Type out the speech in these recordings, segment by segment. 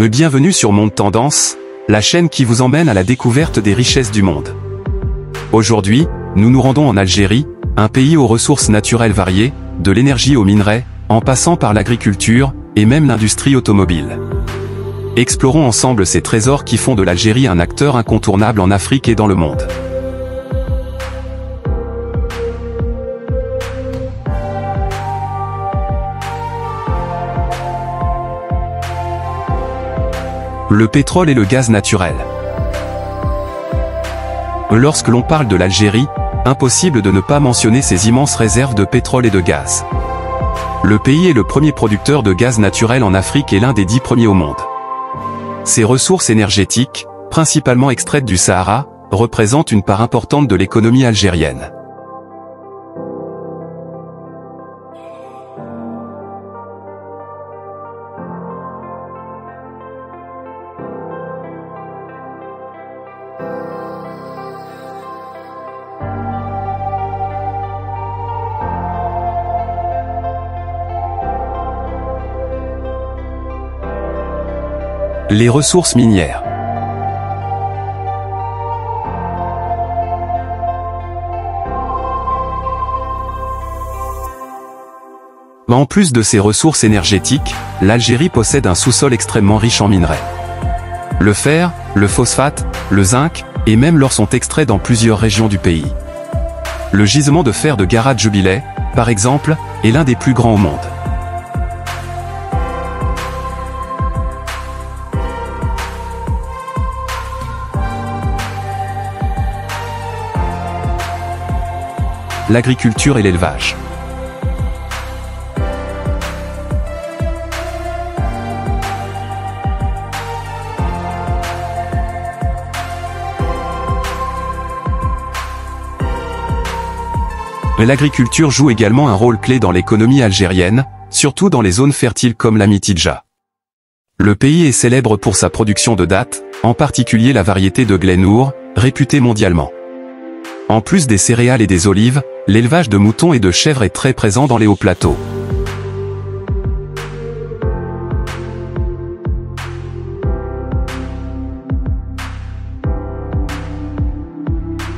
Bienvenue sur Monde Tendance, la chaîne qui vous emmène à la découverte des richesses du monde. Aujourd'hui, nous nous rendons en Algérie, un pays aux ressources naturelles variées, de l'énergie aux minerais, en passant par l'agriculture, et même l'industrie automobile. Explorons ensemble ces trésors qui font de l'Algérie un acteur incontournable en Afrique et dans le monde. Le pétrole et le gaz naturel. Lorsque l'on parle de l'Algérie, impossible de ne pas mentionner ses immenses réserves de pétrole et de gaz. Le pays est le premier producteur de gaz naturel en Afrique et l'un des 10 premiers au monde. Ses ressources énergétiques, principalement extraites du Sahara, représentent une part importante de l'économie algérienne. Les ressources minières. En plus de ses ressources énergétiques, l'Algérie possède un sous-sol extrêmement riche en minerais. Le fer, le phosphate, le zinc, et même l'or sont extraits dans plusieurs régions du pays. Le gisement de fer de Garat Jubilee, par exemple, est l'un des plus grands au monde. L'agriculture et l'élevage. L'agriculture joue également un rôle clé dans l'économie algérienne, surtout dans les zones fertiles comme la Mitidja. Le pays est célèbre pour sa production de dattes, en particulier la variété de Glennour, réputée mondialement. En plus des céréales et des olives, l'élevage de moutons et de chèvres est très présent dans les hauts plateaux.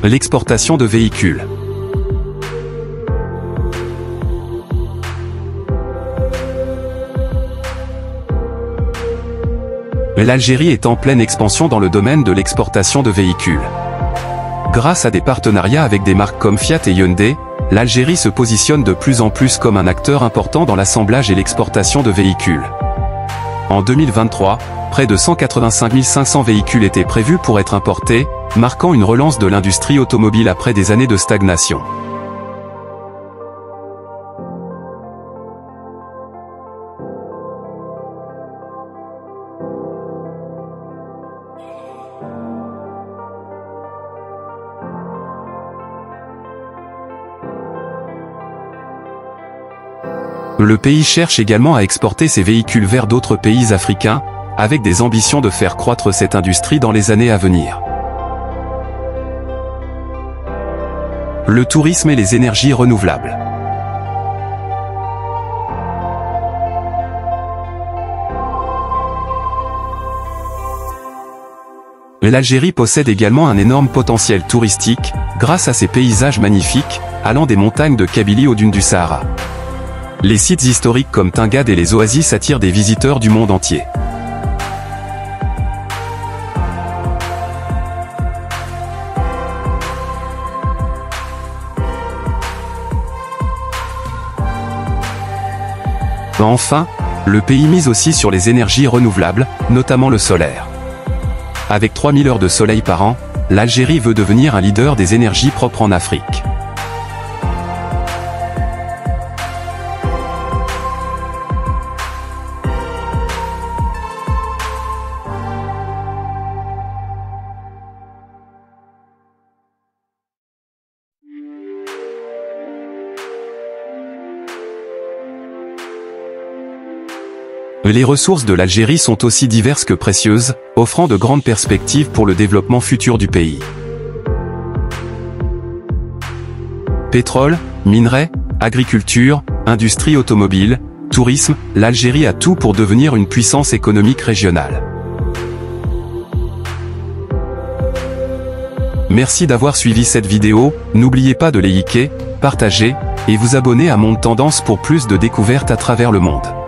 L'exportation de véhicules. L'Algérie est en pleine expansion dans le domaine de l'exportation de véhicules. Grâce à des partenariats avec des marques comme Fiat et Hyundai, l'Algérie se positionne de plus en plus comme un acteur important dans l'assemblage et l'exportation de véhicules. En 2023, près de 185 500 véhicules étaient prévus pour être importés, marquant une relance de l'industrie automobile après des années de stagnation. Le pays cherche également à exporter ses véhicules vers d'autres pays africains, avec des ambitions de faire croître cette industrie dans les années à venir. Le tourisme et les énergies renouvelables. L'Algérie possède également un énorme potentiel touristique, grâce à ses paysages magnifiques, allant des montagnes de Kabylie aux dunes du Sahara. Les sites historiques comme Tingad et les oasis attirent des visiteurs du monde entier. Enfin, le pays mise aussi sur les énergies renouvelables, notamment le solaire. Avec 3000 heures de soleil par an, l'Algérie veut devenir un leader des énergies propres en Afrique. Les ressources de l'Algérie sont aussi diverses que précieuses, offrant de grandes perspectives pour le développement futur du pays. Pétrole, minerais, agriculture, industrie automobile, tourisme, l'Algérie a tout pour devenir une puissance économique régionale. Merci d'avoir suivi cette vidéo, n'oubliez pas de liker, partager, et vous abonner à Monde Tendance pour plus de découvertes à travers le monde.